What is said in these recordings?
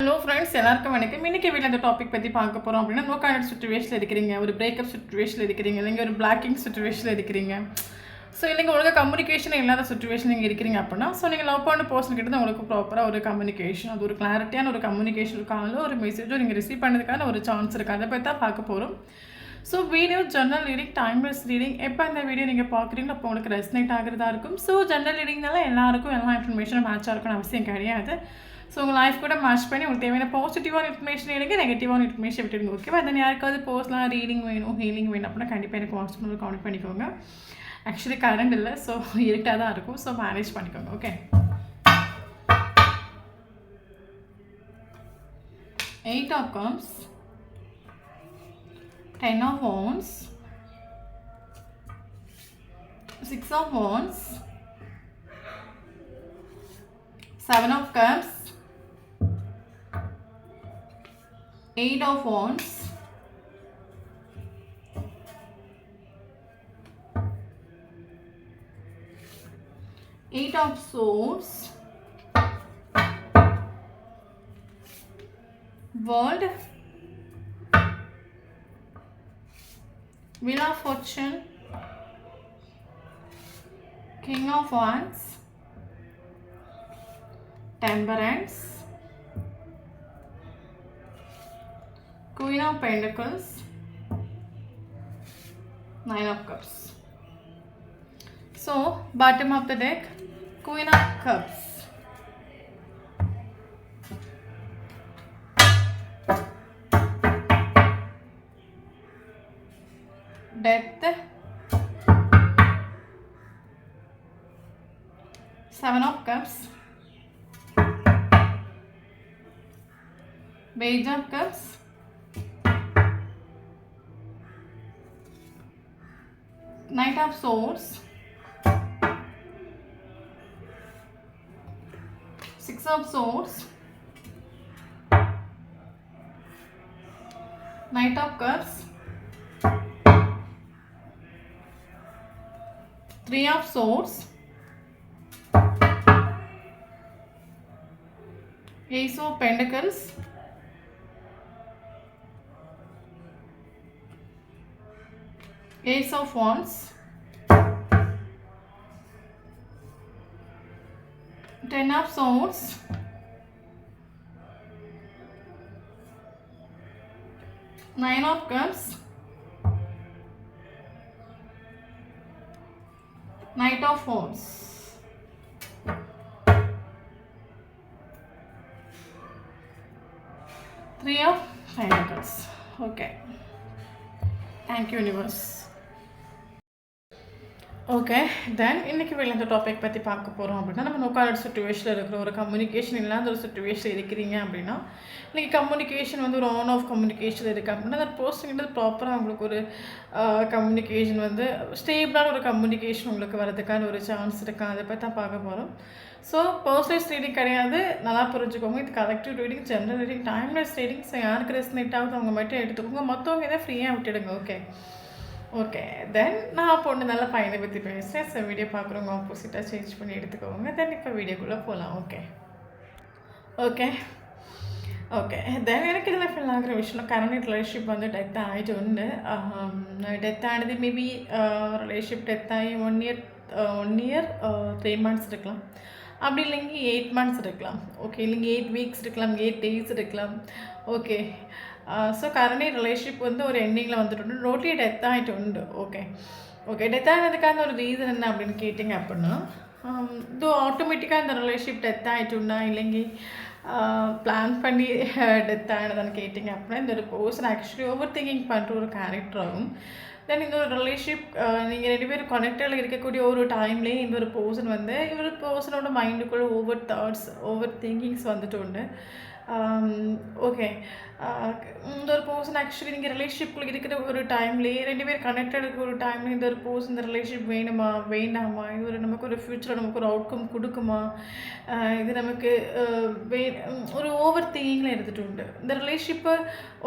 Hello friends, எல்லாருக்கும் வணக்கம். இன்றைக்கி வீட்டில் இந்த டாபிக் பற்றி பார்க்க போகிறோம் அப்படின்னா, நோ கான்டாக்ட் சுச்சுவேஷனில் இருக்கிறீங்க, ஒரு பிரேக்கப் சுச்சுவேஷனில் இருக்கிறீங்க, இல்லைங்க ஒரு பிளாக்கிங் சுச்சுவேஷனில் இருக்கிறீங்க. ஸோ இல்லைங்க ஒழுங்காக கம்யூனிகேஷன் இல்லாத சுச்சுவேஷன் நீங்கள் இருக்கிறீங்க அப்படின்னா, ஸோ நீங்கள் லவ் பண்ண பர்சன் கிட்ட தான் உங்களுக்கு ப்ராப்பராக ஒரு கம்யூனிகேஷன், அது ஒரு கிளாரிட்டியான ஒரு கம்யூனிகேஷன் இருக்காங்களோ, ஒரு மெசேஜோ நீங்கள் ரிசீவ் பண்ணதுக்கான ஒரு சான்ஸ் இருக்குது. அதை பற்றி தான் பார்க்க போகிறோம். So video journal reading, timeless reading. எப்போ இந்த வீடியோ நீங்கள் பார்க்குறீங்களோ அப்போ உங்களுக்கு ரெஸ்னேட் ஆகிறதா இருக்கும். ஸோ ஜெர்னல் ரீடிங்னால எல்லாருக்கும் எல்லா இன்ஃபர்மேஷனும் மேட்சாக இருக்கும்னு அவசியம் கிடையாது. ஸோ உங்கள் லைஃப் கூட மேட்ச் பண்ணி உங்களுக்கு தேவையான பாசிட்டிவான இன்ஃபர்மேஷன் எடுங்க, நெகட்டிவான இன்ஃபர்மேஷன் விட்டுடுங்க. ஓகேவா? தென் யாருக்காவது பர்சனலாக ரீடிங் வேணும், ஹீலிங் வேணும் அப்படின்னா கண்டிப்பாக எனக்கு வாட்ஸ்அப்பில் கான்டெக்ட் பண்ணிக்கோங்க. ஆக்சுவலி கரண்ட் இல்லை, ஸோ இருட்டாக தான் இருக்கும். ஸோ மேனேஜ் பண்ணிக்கோங்க. Okay. 8 of Cups, 10 of Wands, 6 of Wands, 7 of Cups, 8 of Wands, 8 of Swords, World, Wheel of Fortune, King of Wands, Temperance, Queen of Pentacles, 9 of Cups. So, bottom of the deck, Queen of Cups, Death, 7 of Cups, Page of Cups, Knight of Swords, 6 of Swords, Knight of Cups, 3 of Swords, Ace of Pentacles, Ace of Wands, 10 of Swords, Nine of Cups, Knight of Wands. Three of Pentacles. Okay. Thank you, universe. Okay. Then இன்றைக்கி வெளியில் இந்த topic பற்றி பார்க்க போகிறோம் அப்படின்னா, நம்ம no contact சுச்சுவேஷனில் இருக்கிற ஒரு கம்யூனிகேஷன் இல்லாத ஒரு சுச்சுவேஷன் இருக்கிறீங்க அப்படின்னா, இன்றைக்கி கம்யூனிகேஷன் வந்து ஒரு ஆன் ஆஃப் கம்யூனிகேஷன் இருக்குது அப்படின்னா, அந்த பர்சன்கிட்ட ப்ராப்பராக உங்களுக்கு ஒரு கம்யூனிகேஷன் வந்து ஸ்டேபிளான ஒரு கம்யூனிகேஷன் உங்களுக்கு வரதுக்கான ஒரு சான்ஸ் இருக்கா, அதை பற்றி தான் பார்க்க போகிறோம். ஸோ பர்சனலைஸ் ரீடிங் கிடையாது, நல்லா புரிஞ்சுக்கோங்க. இது collective reading, general reading, timeless reading. So யாருக்கு ரெஸ்னேட் ஆகுது அவங்க மட்டும் எடுத்துக்கோங்க, மற்றவங்க இதை ஃப்ரீயாக விட்டுடுங்க. ஓகே. ஓகே. தென் நான் பொண்ணு நல்ல பையனை பற்றி பேசுகிறேன். ஸோ வீடியோ பார்க்குறவங்க ஆப்போசிட்டாக சேஞ்ச் பண்ணி எடுத்துக்கோங்க. தென் இப்போ வீடியோக்குள்ளே போகலாம். ஓகே. ஓகே. ஓகே. தென் எனக்கு இதில் ஃபீல் ஆகிற விஷயம், கரண்ட் ரிலேஷன்ஷிப் வந்து டெத் ஆகிட்டு உண்டு. டெத் ஆனது மேபி ரிலேஷன்ஷிப் டெத் ஆகி 1 இயர் 3 months இருக்கலாம், அப்படி இல்லைங்க 8 months இருக்கலாம். ஓகே. இல்லைங்க 8 weeks இருக்கலாம், 8 days இருக்கலாம். ஓகே. ஸோ கரண்ட் ரிலேஷன்ஷிப் வந்து ஒரு எண்டிங்கில் வந்துட்டு உண்டு, டோட்டலி டெத் ஆகிட்டு உண்டு. ஓகே. ஓகே. டெத் ஆனதுக்கான ஒரு ரீசன் என்ன அப்படின்னு கேட்டிங்க அப்படின்னா, இது ஆட்டோமேட்டிக்காக இந்த ரிலேஷன்ஷிப் டெத் ஆகிட்டுண்டா இல்லைங்க பிளான் பண்ணி டெத் ஆனதான்னு கேட்டிங்க அப்படின்னா, இந்த ஒரு பர்சன் ஆக்சுவலி ஓவர் திங்கிங் பண்ணுற ஒரு கேரக்டர் ஆகும். தென் இந்த ஒரு ரிலேஷன்ஷிப் நீங்கள் 2 பேரும் கனெக்டில் இருக்கக்கூடிய ஒரு டைம்லேயே இந்த ஒரு பர்சன் வந்து இவர் பர்சனோட மைண்டுக்குள்ளே ஓவர் தாட்ஸ், ஓவர் திங்கிங்ஸ் வந்துட்டு உண்டு. ஓகே. இந்த ஒரு பர்சன் ஆக்சுவலி நீங்கள் ரிலேஷன்ஷிப்பில் இருக்கிற ஒரு டைம்லேயே 2 பேர் கனெக்டட் இருக்கிற ஒரு டைமில் இந்த ஒரு பர்சன் இந்த ரிலேஷன்ஷிப் வேணுமா வேண்டாமா, இது ஒரு நமக்கு ஒரு ஃப்யூச்சரில் நமக்கு ஒரு அவுட்கம் கொடுக்குமா, இது நமக்கு ஒரு ஓவர் திங்கிங்கில் எடுத்துகிட்டு உண்டு. இந்த ரிலேஷன்ஷிப்பை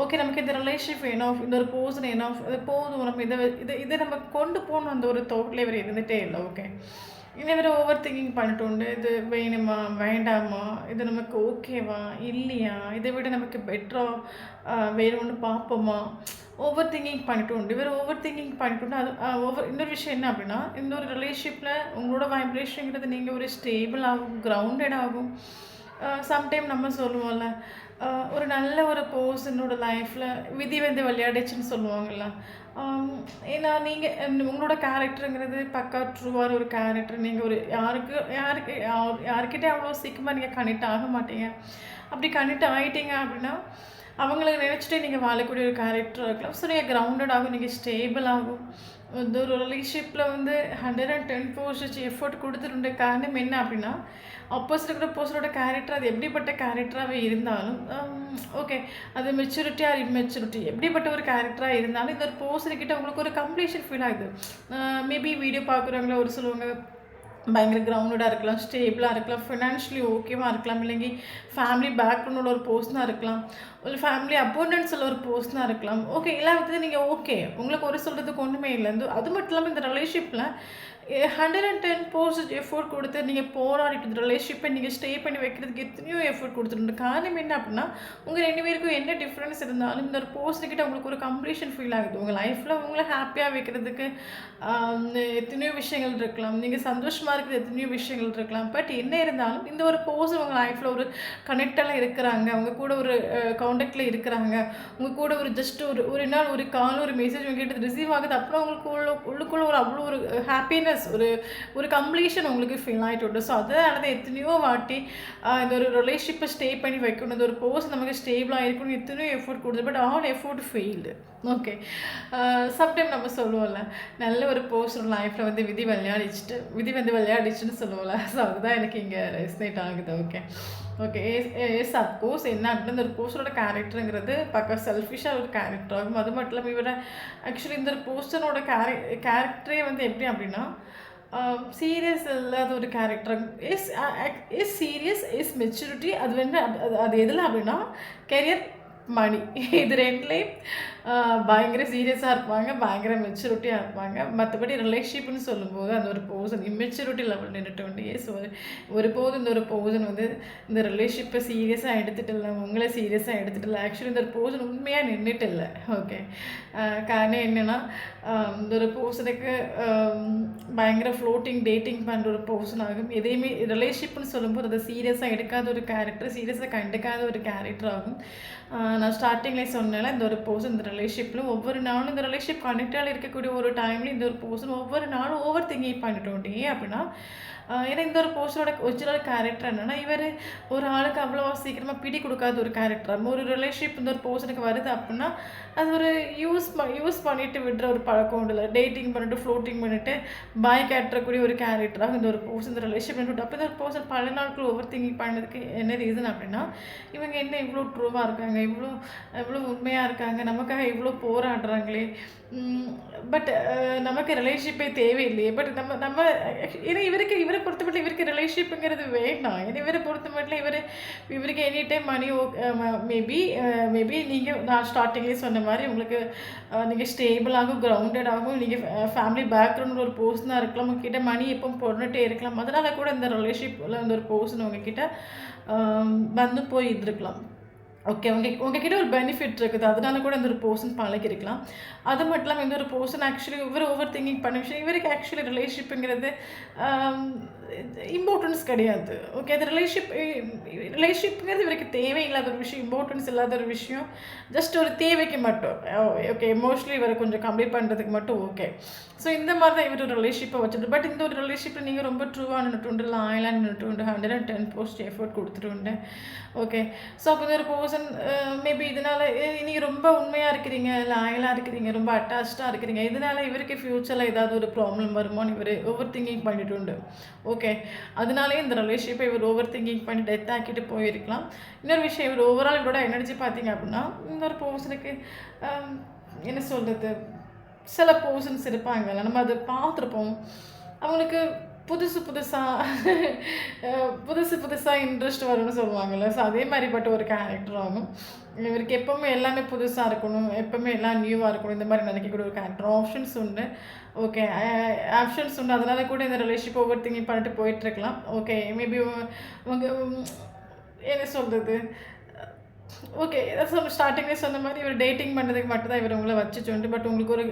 ஓகே நமக்கு இந்த ரிலேஷன்ஷிப் வேணும், இந்த ஒரு பர்சன் வேணும், இது போதும், நம்ம இதை இதை இதை நம்ம கொண்டு போகணும், அந்த ஒரு தாட்லேயே இவர் இருந்துகிட்டே இல்லை. ஓகே. இவர் ஓவர் திங்கிங் பண்ணிட்டு உண்டு. இது வேணுமா? வேண்டாமா? இது நமக்கு ஓகேவா? இல்லையா? இதை விட நமக்கு பெட்டரா வேறு ஒன்று பார்ப்போமா? ஓவர் திங்கிங் பண்ணிட்டு உண்டு. இவர் ஓவர் திங்கிங் பண்ணிட்டு உண்டு. அது இன்னொரு விஷயம் என்ன அப்படின்னா, இந்த ஒரு ரிலேஷன்ஷிப்பில் உங்களோட வைப்ரேஷனுங்கிறது நீங்கள் ஒரு ஸ்டேபிள் ஆகும், கிரவுண்டட் ஆகும். சம்டைம் நம்ம சொல்லுவோம்ல, ஒரு நல்ல ஒரு பர்சனோட லைஃப்பில் விதி வந்து விளையாடுச்சுன்னு சொல்லுவாங்கள்ல. ஏன்னா நீங்கள் உங்களோட கேரக்டருங்கிறது பக்கா ட்ரூவான ஒரு கேரக்டர். நீங்கள் ஒரு யாருக்கிட்டே அவ்வளோ சீக்கிரமாக நீங்கள் கனெக்ட் ஆக மாட்டீங்க. அப்படி கனெக்ட் ஆகிட்டீங்க அப்படின்னா அவங்கள நினச்சிட்டு நீங்கள் வாழக்கூடிய ஒரு கேரக்டராக இருக்கலாம். ஸோ நீங்கள் கிரவுண்டட் ஆகும், நீங்கள் ஸ்டேபிள் ஆகும். இந்த ஒரு ரிலேஷன்ஷிப்பில் வந்து 110% எஃபர்ட் கொடுத்துருந்த காரணம் என்ன அப்படின்னா, ஆப்போசிட் இருக்கிற பர்சனோட கேரக்டர் அது எப்படிப்பட்ட கேரக்டராகவே இருந்தாலும், ஓகே, அது மெச்சூரிட்டி ஆர் இம்மெச்சூரிட்டி எப்படிப்பட்ட ஒரு கேரக்டராக இருந்தாலும் இந்த ஒரு பர்சன்கிட்ட உங்களுக்கு ஒரு கம்ப்ளீஷன் ஃபீல் ஆகுது. மேபி வீடியோ பார்க்குறவங்கள ஒரு சொல்லுவாங்க பயங்கர கிரவுண்டடாக இருக்கலாம், ஸ்டேபிளாக இருக்கலாம், ஃபினான்ஷியலி ஓகேவாக இருக்கலாம், இல்லைங்க ஃபேமிலி பேக்ரவுண்டோட ஒரு பர்சனாக இருக்கலாம், ஒரு ஃபேமிலி அபோண்டன்ஸில் ஒரு பர்சனாக இருக்கலாம். ஓகே, எல்லாம் வந்து நீங்கள் ஓகே, உங்களுக்கு ஒரு சொல்கிறதுக்கு ஒன்றுமே இல்லை. அது மட்டும் இல்லாமல் இந்த ரிலேஷன்ஷிப்பில் 110% எஃபோர்ட் கொடுத்து நீங்கள் போராடிட்டு இந்த ரிலேஷன்ஷிப்பை நீங்கள் ஸ்டே பண்ணி வைக்கிறதுக்கு எத்தனையோ எஃபோர்ட் கொடுத்துட்டு காரணம் என்ன அப்படின்னா, உங்கள் 2 பேருக்கும் என்ன டிஃப்ரென்ஸ் இருந்தாலும் இந்த ஒரு பர்சன்கிட்ட உங்களுக்கு ஒரு கம்ப்ளீஷன் ஃபீல் ஆகுது. உங்கள் லைஃப்பில் உங்களை ஹாப்பியாக வைக்கிறதுக்கு எத்தனையோ விஷயங்கள் இருக்கலாம், நீங்கள் சந்தோஷமாக இருக்கிறது எத்தனையோ விஷயங்கள் இருக்கலாம். பட் என்ன இருந்தாலும் இந்த ஒரு பர்சன் உங்கள் லைஃப்பில் ஒரு கனெக்டெல்லாம் இருக்கிறாங்க, அவங்க கூட ஒரு காண்டாக்டில் இருக்கிறாங்க, உங்கள் கூட ஒரு ஜஸ்ட் ஒரு நாள் ஒரு கால் ஒரு மெசேஜ் உங்ககிட்ட ரிசீவ் ஆகுது, அப்புறம் உங்களுக்கு உள்ளுக்குள்ள ஒரு அவ்வளோ ஒரு ஹாப்பினஸ் ஒரு கம்ப்ளீஷன் உங்களுக்கு ஃபீல் ஆகிட்டு உண்டு. ஸோ அதனால தான் எத்தனையோ வாட்டி இந்த ஒரு ரிலேஷன்ஷிப்பை ஸ்டே பண்ணி வைக்கணும், இந்த ஒரு பர்சன் நமக்கு ஸ்டேபிளாக இருக்கணும் எத்தனையோ எஃபோர்ட் கொடுத்து, but all effort failed. Okay, sometime நம்ம சொல்லுவோம்ல, நல்ல ஒரு பர்சன் லைஃப்பில் வந்து விதி வந்து விளையாடிச்சுன்னு சொல்லுவோம்ல. ஸோ அதுதான் எனக்கு இங்கே ரெஸ்னேட் ஆகுது. ஓகே, சப்போஸ் என்ன அப்படின்னா இந்த ஒரு பர்சனோட கேரக்டருங்கிறது பக்கம் செல்ஃபிஷாக ஒரு கேரக்டர் ஆகும். அது மட்டும் இல்லாமல் இவரை ஆக்சுவலி இந்த ஒரு பர்சனோட கேரக்டரே வந்து எப்படி அப்படின்னா சீரியஸ் இல்லாத ஒரு character. Is serious, is maturity. அது வந்து அது எதில் அப்படின்னா கெரியர், மணி, இது ரெண்டுலேயும் பயங்கர சீரியஸாக இருப்பாங்க, பயங்கர மெச்சூரிட்டியாக இருப்பாங்க. மற்றபடி ரிலேஷன்ஷிப்னு சொல்லும்போது அந்த ஒரு பர்சன் இம்மெச்சூரிட்டி லெவல் நின்றுட்டு இயர்ஸ் ஒருபோது இந்த ஒரு பர்சன் வந்து இந்த ரிலேஷன்ஷிப்பை சீரியஸாக எடுத்துகிட்டு இல்லை, உங்களை சீரியஸாக எடுத்துகிட்டு இல்லை. ஆக்சுவலி இந்த ஒரு பர்சன் உண்மையாக நின்றுட்டு இல்லை. ஓகே, காரணம் என்னென்னா இந்த ஒரு பர்சனுக்கு பயங்கர ஃப்ளோட்டிங் டேட்டிங் பண்ணுற ஒரு பர்சன் ஆகும். எதையுமே ரிலேஷன்ஷிப்னு சொல்லும்போது அதை சீரியஸாக எடுக்காத ஒரு கேரக்டர், சீரியஸாக கண்டுக்காத ஒரு கேரக்டர் ஆகும். நான் ஸ்டார்டிங்லேயே சொன்னேன்ல, இந்த ஒரு பர்சன் இந்த ரிலேஷன்ஷிப்பில் ஒவ்வொரு நாளும் இந்த ரிலேஷன்ஷிப் கனெக்டாக இருக்கக்கூடிய ஒரு டைம்லேயும் இந்த ஒரு பர்சன் ஒவ்வொரு நாளும் ஓவர் திங்கிங் பண்ணிட்டோம். ஏன் அப்படின்னா ஏன்னா இந்த ஒரு பர்சனோட ஒரிஜினல் கேரக்டர் என்னென்னா, இவர் ஒரு ஆளுக்கு அவ்வளோ சீக்கிரமாக பிடி கொடுக்காத ஒரு கேரக்டர். ஒரு ரிலேஷன்ஷிப் இந்த ஒரு பர்சனுக்கு வருது அப்படின்னா அது ஒரு யூஸ் பண்ணிட்டு விடுற ஒரு பழக்கம் இல்லை, டேட்டிங் பண்ணிட்டு ஃப்ளோட்டிங் பண்ணிட்டு பாய் கேட்டுறக்கூடிய ஒரு கேரக்டராக இந்த ஒரு பர்சன் இந்த ரிலேஷன்ஷிப் பண்ணிட்டு. அப்போ இந்த ஒரு பர்சன் பல நாட்கள் ஓவர் திங்கிங் பண்ணதுக்கு என்ன ரீசன் அப்படின்னா, இவங்க என்ன இவ்வளோ ட்ரூவாக இருக்காங்க, இவ்வளோ உண்மையாக இருக்காங்க, நமக்காக இவ்வளோ போராடுறாங்களே, பட் நமக்கு ரிலேஷன்ஷிப்பே தேவையில்லையே. பட் நம்ம ஏன்னா இவரை பொறுத்தமட்டில் இவருக்கு ரிலேஷன்ஷிப்புங்கிறது வேண்டாம். ஏன்னா இவரை பொறுத்தமட்டில் இவருக்கு எனி டைம் மணி மேபி நீங்கள் நான் ஸ்டார்டிங்லேயே சொன்ன மாதிரி உங்களுக்கு நீங்கள் ஸ்டேபிளாகவும் கிரவுண்டடாகவும் நீங்கள் ஃபேமிலி பேக்ரவுண்டில் ஒரு பர்சனாக இருக்கலாம், உங்ககிட்ட மணி எப்போ போட்டுட்டே இருக்கலாம். அதனால் கூட இந்த ரிலேஷன்ஷிப்பில் இந்த ஒரு பர்சன் உங்ககிட்ட வந்து போய் இருந்திருக்கலாம். ஓகே, உங்ககிட்ட ஒரு பெனிஃபிட் இருக்குது, அதனால கூட இந்த ஒரு பர்சன் பழகிருக்கலாம். அது மட்டும் இல்லாமல் இந்த ஒரு பர்சன் ஆக்சுவலி ஓவர் திங்கிங் பண்ண விஷயம், இவருக்கு ஆக்சுவலி ரிலேஷன்ஷிப்புங்கிறது இம்பார்ட்டன்ஸ் கிடையாது. ஓகே, அது ரிலேஷன்ஷிப்புங்கிறது இவருக்கு தேவையில்லாத ஒரு விஷயம், இம்பார்ட்டன்ஸ் இல்லாத ஒரு விஷயம், ஜஸ்ட் ஒரு தேவைக்கு மட்டும். ஓகே, எமோஷ்னலி இவரை கொஞ்சம் கம்மி பண்ணுறதுக்கு மட்டும். ஓகே, ஸோ இந்த மாதிரி தான் இவர் ஒரு ரிலேஷன்ஷிப்பை வச்சுட்டு. பட் இந்த ஒரு ரிலேஷன்ஷிப்பில் நீங்கள் ரொம்ப ட்ரூவாக நின்றுட்டு லாயலாக நின்றுட்டு 110% எஃபோர்ட் கொடுத்துட்டு. ஓகே, ஸோ அப்போ இந்த ஒரு பர்சன் மேபி இதனால் நீங்கள் ரொம்ப உண்மையாக இருக்கிறீங்க, லாயலாக இருக்கிறீங்க, ரொம்ப அட்டாச்சாக இருக்கிறீங்க, இதனால் இவருக்கு ஃப்யூச்சரில் ஏதாவது ஒரு ப்ராப்ளம் வருமோன்னு இவர் ஓவர் திங்கிங் பண்ணிட்டு உண்டு. ஓகே, அதனாலே இந்த ரிலேஷன்ஷிப்பை இவர் ஓவர் திங்கிங் பண்ணி டெத் ஆக்கிட்டு போயிருக்கலாம். இன்னொரு விஷயம், இவர் ஓவரால் இவரோட எனர்ஜி பார்த்தீங்க அப்படின்னா இன்னொரு பர்சனுக்கு என்ன சொல்கிறது, சில பர்சன்ஸ் இருப்பாங்கல்ல, நம்ம அதை பார்த்துருப்போம், அவங்களுக்கு புதுசு புதுசாக புதுசு புதுசாக இன்ட்ரெஸ்ட் வரும்னு சொல்லுவாங்கள்ல. ஸோ அதே மாதிரிப்பட்ட ஒரு கேரக்டர் ஆகும். இவருக்கு எப்போவுமே எல்லாமே புதுசாக இருக்கணும், எப்போவுமே எல்லாம் நியூவாக இருக்கணும், இந்த மாதிரி நினைக்கக்கூடிய ஒரு கேரக்டர். ஆப்ஷன்ஸ் உண்டு. ஓகே, ஆப்ஷன்ஸ் உண்டு. அதனால கூட இந்த ரிலேஷன்ஷிப் ஓவர் திங்கிங் பண்ணிட்டு போயிட்டுருக்கலாம். ஓகே, மேபி உங்க என்ன சொல்கிறது, ஓகே. ஸ்டார்டிங்லேயே சொன்ன மாதிரி இவர் டேட்டிங் பண்ணுறதுக்கு மட்டும் தான் இவர் உங்களை வச்சுட்டு, பட் உங்களுக்கு ஒரு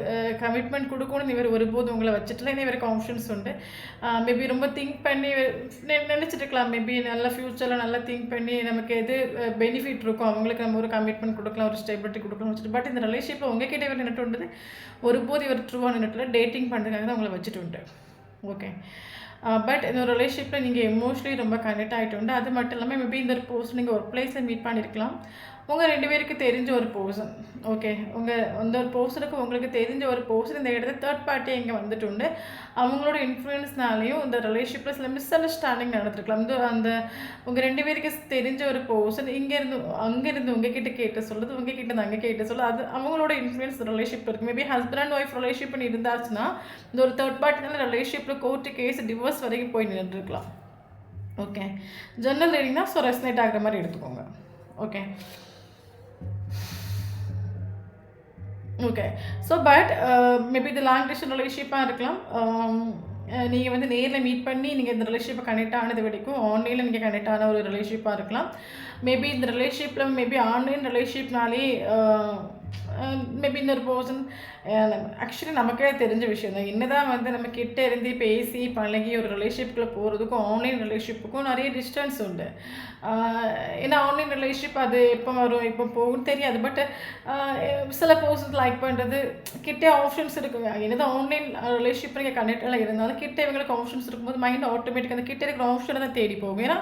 கமிட்மெண்ட் கொடுக்கணும்னு இவர் ஒருபோதும் உங்களை வச்சுட்டுல. ஏன்னா இவருக்கு ஆப்ஷன்ஸ் உண்டு. மேபி ரொம்ப திங்க் பண்ணி நினச்சிட்டு இருக்கலாம். மேபி நல்லா ஃப்யூச்சரில் நல்லா திங்க் பண்ணி நமக்கு எது பெனிஃபிட் இருக்கும் அவங்களுக்கு நம்ம ஒரு கமிட்மெண்ட் கொடுக்கலாம், ஒரு ஸ்டெபிலிட்டி கொடுக்கணும்னு வச்சுட்டு. பட் இந்த ரிலேஷன்ஷிப்பில் உங்ககிட்ட இவர் நின்றுட்டு உண்டு ஒருபோது இவர் ட்ரூவாக நின்றுட்டுல டேட்டிங் பண்ணுறதுக்காக தான் உங்களை வச்சுட்டு உண்டு. ஓகே, பட் இந்த ஒரு ரிலேஷன்ஷிப்பில் நீங்கள் எமோஷ்னலி ரொம்ப கனெக்ட் ஆகிட்டு உண்டு. அது மட்டும் இல்லாமல் மேபி இந்த ஒரு பர்சன் நீங்கள் ஒரு பிளேஸில் மீட் பண்ணியிருக்கலாம். உங்கள் 2 பேருக்கு தெரிஞ்ச ஒரு பர்சன். ஓகே, அந்த ஒரு பர்சனுக்கு உங்களுக்கு தெரிஞ்ச ஒரு பர்சன் இந்த இடத்துல தேர்ட் பார்ட்டி இங்கே வந்துட்டு உண்டு. அவங்களோட இன்ஃப்ளூயன்ஸ்னாலையும் இந்த ரிலேஷன்ஷிப்பில் சில மிஸ் அண்டர்ஸ்டாண்டிங் நடந்திருக்கலாம். அந்த உங்கள் 2 பேருக்கு தெரிஞ்ச ஒரு பர்சன் அங்கேருந்து உங்ககிட்ட கேட்டு சொல்லுது, உங்ககிட்ட அங்கே கேட்டு சொல்லுது. அது அவங்களோட இன்ஃப்ளூயன்ஸ் ரிலேஷன்ஷிப் இருக்குது. மேபி ஹஸ்பண்ட் அண்ட் ஒய்ஃப் ரிலேஷன்ஷிப்னு இருந்தாச்சுன்னா இந்த ஒரு தேர்ட் பார்ட்டினால ரிலேஷன்ஷிப்பில் கோர்ட்டு கேஸ் டிவோர்ஸ் வரைக்கும் போய் நின்றுருக்கலாம். ஓகே, ஜெனரல் ரீடிங்னா ஸோ ரெஸ்னேட் ஆகிற மாதிரி எடுத்துக்கோங்க. Okay okay. So but maybe இது லாங் டிஸ்டன்ஸ் ரிலேஷன்ஷிப்பாக இருக்கலாம். நீங்கள் வந்து நேரில் மீட் பண்ணி நீங்கள் இந்த ரிலேஷன்ஷிப்பை கனெக்ட் ஆனது வரைக்கும் ஆன்லைனில் நீங்கள் கனெக்ட் ஆன ஒரு ரிலேஷன்ஷிப்பாக இருக்கலாம். மேபி இந்த ரிலேஷன்ஷிப்பில் மேபி ஆன்லைன் ரிலேஷன்ஷிப்னாலே மேபி இந்த ஒரு பர்சன் ஆக்சுவலி நமக்கே தெரிஞ்ச விஷயம் தான். என்ன தான் வந்து நம்ம கிட்ட இருந்து பேசி பழகி ஒரு ரிலேஷன்ஷிப்பில் போகிறதுக்கும் ஆன்லைன் ரிலேஷன்ஷிப்புக்கும் நிறைய டிஸ்டன்ஸ் உண்டு. ஏன்னா ஆன்லைன் ரிலேஷன்ஷிப் அது எப்போ வரும் எப்போ போகும்னு தெரியாது. பட் சில பர்சன்ஸ் லைக் பண்ணுறது கிட்டே ஆப்ஷன்ஸ் இருக்குங்க. என்னதான் ஆன்லைன் ரிலேஷன்ஷிப் நீங்கள் கனெக்டெல்லாம் இருந்தாலும் கிட்ட இவங்களுக்கு ஆப்ஷன்ஸ் இருக்கும்போது மைண்ட் ஆட்டோமேட்டிக் அந்த கிட்ட இருக்கிற ஆப்ஷனை தான் தேடி போகும். ஏன்னா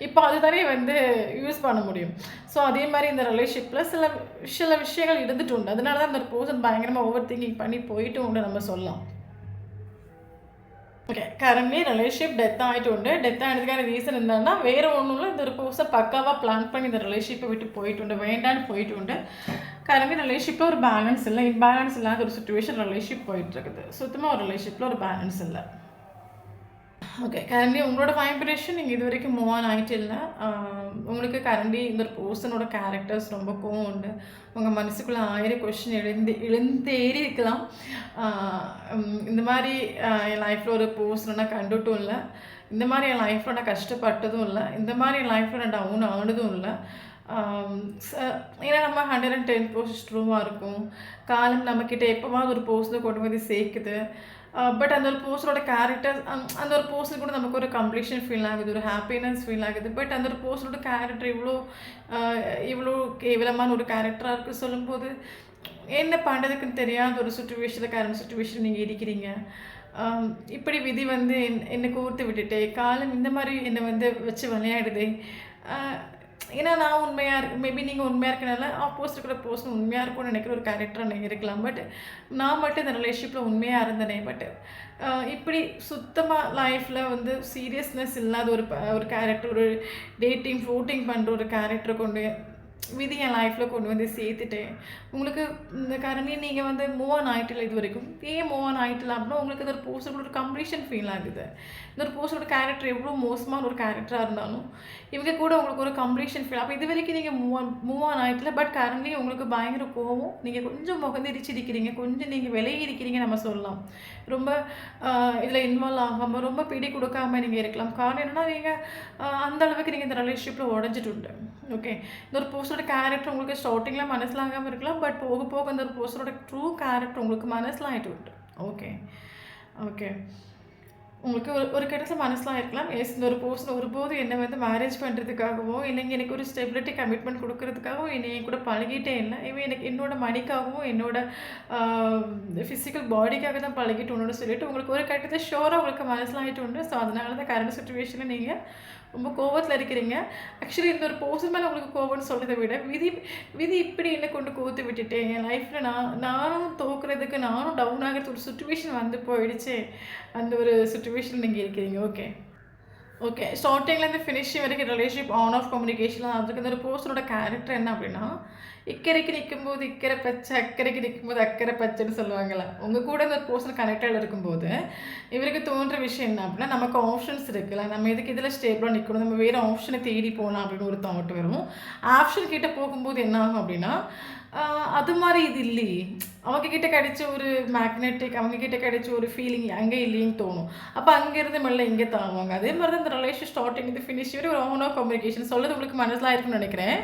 இப்போ அதுதானே வந்து யூஸ் பண்ண முடியும். ஸோ அதே மாதிரி இந்த ரிலேஷன்ஷிப்பில் சில விஷயங்கள் இருந்துட்டு உண்டு. அதனால தான் இந்த ஒரு பர்சன் பயங்கரமாக ஓவர் திங்கிங் பண்ணி போயிட்டு உண்டு நம்ம சொல்லலாம். ஓகே, கரண்ட்லி ரிலேஷன்ஷிப் டெத் ஆகிட்டு உண்டு. டெத் ஆனதுக்கான ரீசன் என்னன்னா வேறு ஒன்றும் இல்லை, இந்த ஒரு பர்சன் பக்காவாக பிளான் பண்ணி இந்த ரிலேஷன்ஷிப்பை விட்டு போயிட்டு உண்டு, வேண்டான்னு போயிட்டு உண்டு. கரண்ட்லி ரிலேஷன்ஷிப்பில் ஒரு பேலன்ஸ் இல்லை, இன்பேலன்ஸ் இல்லாத ஒரு சுச்சுவேஷன் ரிலேஷன்ஷிப் போயிட்டுருக்குது. சுத்தமாக ஒரு ரிலேஷன்ஷிப்பில் ஒரு பேலன்ஸ் இல்லை. ஓகே, கரண்ட்லி உங்களோட வைப்ரேஷன் நீங்கள் இது வரைக்கும் மூவ் ஆன் ஆகிட்டு இல்லை. உங்களுக்கு கரண்ட்லி இந்த ஒரு பர்சனோட கேரக்டர்ஸ் ரொம்ப கோவம் உண்டு. உங்கள் மனசுக்குள்ளே 1000 கொஷின் எழுந்தேறி இருக்கலாம். இந்த மாதிரி என் லைஃப்பில் ஒரு பர்சனை நான் கண்டுட்டும் இல்லை, இந்த மாதிரி என் லைஃப்பில் நான் கஷ்டப்பட்டதும் இல்லை, இந்த மாதிரி என் லைஃப்பில் நான் டவுன் ஆனதும் இல்லை. ஏன்னா நம்ம 110% ட்ரூவாக இருக்கும். காலம் நம்மக்கிட்ட எப்போவாவது ஒரு பர்சனை கொண்டு வந்து சேர்க்குது. பட் அந்த ஒரு பர்சனோட கேரக்டர் அந்த ஒரு பர்சன் கூட நமக்கு ஒரு கம்ப்ளீஷன் ஃபீல் ஆகுது, ஒரு ஹாப்பினஸ் ஃபீல் ஆகுது. பட் அந்த ஒரு பர்சனோட கேரக்டர் இவ்வளோ கேவலமான ஒரு கேரக்டராக இருக்குது சொல்லும்போது என்ன பண்ணுறதுக்குன்னு தெரியாத ஒரு சுச்சுவேஷனில் கரண்ட் சுச்சுவேஷன் நீங்கள் இருக்கிறீங்க. இப்படி விதி வந்து என்னை கோர்த்து விட்டுட்டே காலம் இந்த மாதிரி என்னை வந்து வச்சு விளையாடுதே. ஏன்னா நான் உண்மையாக இருக்கு, மேபி நீங்கள் உண்மையாக இருக்கனால ஆப்போசிட் இருக்கிற பர்சன் உண்மையாக இருக்கும்னு நினைக்கிற ஒரு கேரக்டராக நீங்கள் இருக்கலாம். பட் நான் மட்டும் இந்த ரிலேஷன்ஷிப்பில் உண்மையாக இருந்தேனே. பட் இப்படி சுத்தமாக லைஃப்பில் வந்து சீரியஸ்னஸ் இல்லாத ஒரு கேரக்டர், ஒரு டேட்டிங் ஃப்ளோட்டிங் பண்ணுற ஒரு கேரக்டரை கொண்டு விதி என் லைஃப்பில் கொண்டு வந்து சேர்த்துட்டேன். உங்களுக்கு இந்த கரண்ட்லி நீங்கள் வந்து மூவ் ஆன் ஆகிட்டில்ல இது வரைக்கும். ஏன் மூவ் ஆன் ஆகிட்டில்ல அப்படின்னா உங்களுக்கு இந்த ஒரு பர்சனோட ஒரு கம்ப்ளீஷன் ஃபீல் ஆகுது. இந்த ஒரு பர்சனோட கேரக்டர் எவ்வளோ மோசமான ஒரு கேரக்டராக இருந்தாலும் இவங்க கூட உங்களுக்கு ஒரு கம்ப்ளீஷன் ஃபீல். அப்போ இது வரைக்கும் நீங்கள் மூவ் ஆன் ஆகிட்டில்ல. பட் கரண்ட்லி உங்களுக்கு பயங்கர கோவம், நீங்கள் கொஞ்சம் முகந்திரிச்சிருக்கிறீங்க, கொஞ்சம் நீங்கள் விலகி இருக்கிறீங்க நம்ம சொல்லலாம். ரொம்ப இதில் இன்வால்வ் ஆகாமல் ரொம்ப பிடி கொடுக்காமல் நீங்கள் இருக்கலாம். காரணம் என்னென்னா நீங்கள் அந்த அளவுக்கு நீங்கள் இந்த ரிலேஷன்ஷிப்பில் உடஞ்சிட்டு உண்டு. ஓகே, இந்த ஒரு பர்சனோட கேரக்டர் உங்களுக்கு ஸ்டார்டிங்கில் மனசிலாகாமல் இருக்கலாம். பட் போக போக அந்த ஒரு பர்சனோட ட்ரூ கேரக்டர் உங்களுக்கு மனசில் ஆகிட்டு உண்டு. ஓகே ஓகே, உங்களுக்கு ஒரு கட்டத்தில் மனசிலாம் இருக்கலாம். இந்த ஒரு பர்சன் ஒருபோது என்னை வந்து மேரேஜ் பண்ணுறதுக்காகவோ இல்லைங்க எனக்கு ஒரு ஸ்டெபிலிட்டி கமிட்மெண்ட் கொடுக்கறதுக்காகவும் என்னை கூட பழகிட்டே இல்லை. இவன் எனக்கு என்னோடய மணிக்காகவும் என்னோட ஃபிசிக்கல் பாடிக்காக தான் பழகிட்டோன்னு சொல்லிட்டு உங்களுக்கு ஒரு கட்டத்தில் ஷோராக உங்களுக்கு மனசில் ஆகிட்டு உண்டு. ஸோ அதனால தான் கரண்ட் சுச்சுவேஷனில் நீங்கள் ரொம்ப கோவத்தில் இருக்கிறீங்க. ஆக்சுவலி இந்த ஒரு பர்சன் மேலே உங்களுக்கு கோவம்னு சொல்கிறத விட விதி இப்படி என்ன கொண்டு கோத்து விட்டுட்டேன் என் லைஃப்பில் நானும் தோக்குறதுக்கு நானும் டவுன் ஆகிறது ஒரு சுச்சுவேஷன் வந்து போயிடுச்சு. அந்த ஒரு சுச்சுவேஷன் நீங்கள் இருக்கிறீங்க. Okay okay. ஸ்டார்ட்டிங்லேருந்து ஃபினிஷிங் வரைக்கும் ரிலேஷன்ஷிப் ஆன் ஆஃப் கம்யூனிகேஷன் அதுக்கு இந்த ஒரு பர்சனோட கேரக்டர் என்ன அப்படின்னா, இக்கரைக்கு நிற்கும்போது இக்கரை பச்சை, அக்கறைக்கு நிற்கும்போது அக்கறை பச்சைன்னு சொல்லுவாங்கல்ல. உங்கள் கூட இந்த ஒரு பர்சன் கனெக்டட் இருக்கும்போது, இவருக்கு தோன்ற விஷயம் என்ன அப்படின்னா, நமக்கு ஆப்ஷன்ஸ் இருக்குல்ல. நம்ம எதுக்கு இதில் ஸ்டேபிளாக நிற்கணும், நம்ம வேறு ஆப்ஷனை தேடி போகலாம் அப்படின்னு ஒரு தாட் வரும். ஆப்ஷன் கிட்ட போகும்போது என்ன ஆகும் அப்படின்னா, அது மாதிரி இது இல்லையே, அவங்க கிட்ட கிடைச்ச ஒரு மேக்னெட்டிக், அவங்க கிட்ட கிடைச்ச ஒரு ஃபீலிங் அங்கே இல்லைன்னு தோணும். அப்போ அங்கேருந்து மெல்ல இங்கே தாங்குவாங்க. அதே மாதிரி தான் இந்த ரிலேஷன் ஸ்டார்டிங் இது ஃபினிஷ் வரை ஒரு ஆன் ஆஃப் கம்யூனிகேஷன் சொல்லுறது உங்களுக்கு மனசிலாக இருக்குன்னு நினைக்கிறேன்.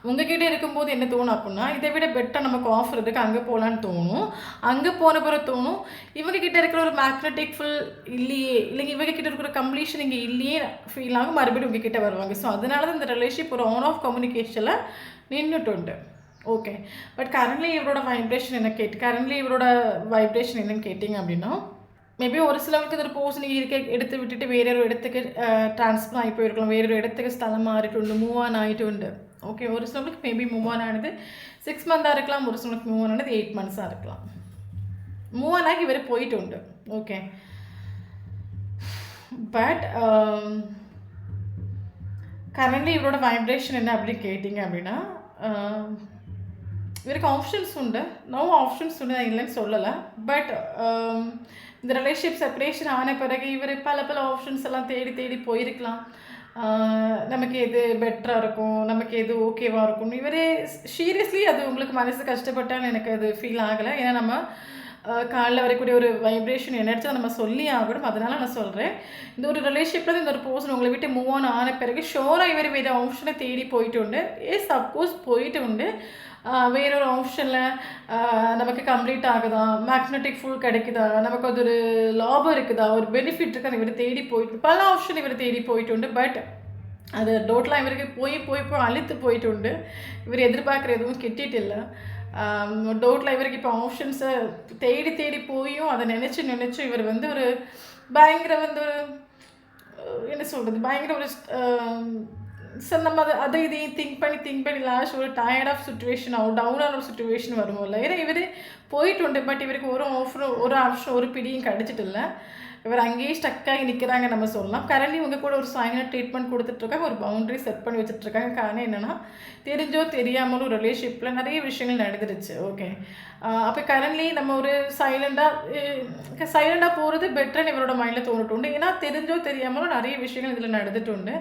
உங்ககிட்ட இருக்கும்போது என்ன தோணும் அப்படின்னா, இதை விட பெட்டர் நமக்கு ஆஃபர் இருக்குது, அங்கே போகலான்னு தோணும். அங்கே போன பிறகு தோணும், இவங்க கிட்ட இருக்கிற ஒரு மேக்னெட்டிக் ஃபுல் இல்லையே, இல்லைங்க இவங்க கிட்ட இருக்கிற கம்ப்ளீஷன் இங்கே இல்லையே ஃபீல் ஆகும், மறுபடியும் உங்ககிட்ட வருவாங்க. ஸோ அதனால தான் இந்த ரிலேஷன்ஷிப் ஒரு ஆன் ஆஃப் கம்யூனிகேஷனில் நின்றுட்டு. ஓகே. பட் கரண்ட்லி இவரோட வைப்ரேஷன் என்ன கரண்ட்லி இவரோட வைப்ரேஷன் என்னன்னு கேட்டிங்க அப்படின்னா, மேபி ஒரு சிலவருக்கு இது ஒரு போஸ் நீங்கள் எடுத்து விட்டுட்டு வேற ஒரு இடத்துக்கு ட்ரான்ஸ்ஃபர் ஆகி போயிருக்கலாம், வேற ஒரு இடத்துக்கு ஸ்தலம் மாறிட்டு உண்டு, மூவ் ஆன் ஆகிட்டு உண்டு. ஓகே. ஒரு சிலவங்களுக்கு மேபி மூவ் ஆன் ஆனது 6 மந்த்தாக இருக்கலாம், ஒரு சிலவங்களுக்கு மூவ் ஆன் ஆனது 8 மந்த்ஸாக இருக்கலாம். மூவ் ஆன் ஆகி இவர் போயிட்டு உண்டு. ஓகே. பட் கரண்ட்லி இவரோட வைப்ரேஷன் என்ன அப்படின்னு கேட்டிங்க அப்படின்னா, இவருக்கு ஆப்ஷன்ஸ் உண்டு. நோ ஆப்ஷன்ஸ் உண்டு, நான் இல்லைன்னு சொல்லலை. பட் இந்த ரிலேஷன்ஷிப் செப்பரேஷன் ஆன பிறகு இவர் பல ஆப்ஷன்ஸ் எல்லாம் தேடி தேடி போயிருக்கலாம். நமக்கு எது பெட்டராக இருக்கும், நமக்கு எது ஓகேவாக இருக்கும்னு இவரே சீரியஸ்லி அது உங்களுக்கு மனசு கஷ்டப்பட்டான்னு எனக்கு அது ஃபீல் ஆகலை. ஏன்னா நம்ம காலைல வரக்கூடிய ஒரு வைப்ரேஷன் எனர்ஜி நம்ம சொல்லி ஆகணும். அதனால நான் சொல்கிறேன், இந்த ஒரு ரிலேஷன்ஷிப்பில் இந்த ஒரு பர்சன் உங்களை விட்டு மூவ் ஆன் ஆன பிறகு ஷோராக இவர் வேறு ஆப்ஷனை தேடி போயிட்டு உண்டு. சப்கோர்ஸ் போயிட்டு உண்டு. வேறொரு ஆப்ஷனில் நமக்கு கம்ப்ளீட் ஆகுதா, மேக்னெட்டிக் ஃபுல் கிடைக்குதா, நமக்கு அது ஒரு லாபம் இருக்குதா, ஒரு பெனிஃபிட் இருக்கா, இவர் தேடி போயிட்டு பல ஆப்ஷன் இவர் தேடி போயிட்டு உண்டு. பட் அது டோட்டலாக இவருக்கு போய் அழுத்து போயிட்டு உண்டு. இவர் எதிர்பார்க்குற எதுவும் கிட்டிட்டு இல்லை. டோட்டலாக இவருக்கு இப்போ ஆப்ஷன்ஸை தேடி தேடி போயும் அதை நினச்சி இவர் வந்து ஒரு பயங்கர வந்து ஒரு என்ன சொல்கிறது, பயங்கர ஒரு சார் நம்ம அதை இதையும் திங்க் பண்ணி லாஸ்ட் ஒரு டயர்ட் ஆஃப் சுச்சுவேஷன் ஆகும், டவுனான ஒரு சுச்சுவேஷன் வரும்போது ஏன்னா இவர் போயிட்டு உண்டு. பட் இவருக்கு ஒரு ஆஃபரும் ஒரு ஆப்ஷன் ஒரு பிடியும் கிடச்சிட்டு இல்லை. இவர் அங்கேயே ஸ்டக்காகி நிற்கிறாங்க நம்ம சொல்லலாம். கரண்ட்லி உங்கள் கூட ஒரு சைனாக ட்ரீட்மெண்ட் கொடுத்துட்ருக்காங்க, ஒரு பவுண்டரி செட் பண்ணி வச்சுட்ருக்காங்க. காரணம் என்னென்னா, தெரிஞ்சோ தெரியாமலும் ஒரு ரிலேஷன்ஷிப்பில் நிறைய விஷயங்கள் நடந்துருச்சு. ஓகே. அப்போ கரண்ட்லி நம்ம ஒரு சைலண்டாக போகிறது பெட்டர்னு இவரோட மைண்டில் தோணிட்டு உண்டு. ஏன்னா தெரிஞ்சோ தெரியாமலும் நிறைய விஷயங்கள் இதில் நடந்துட்டு உண்டு.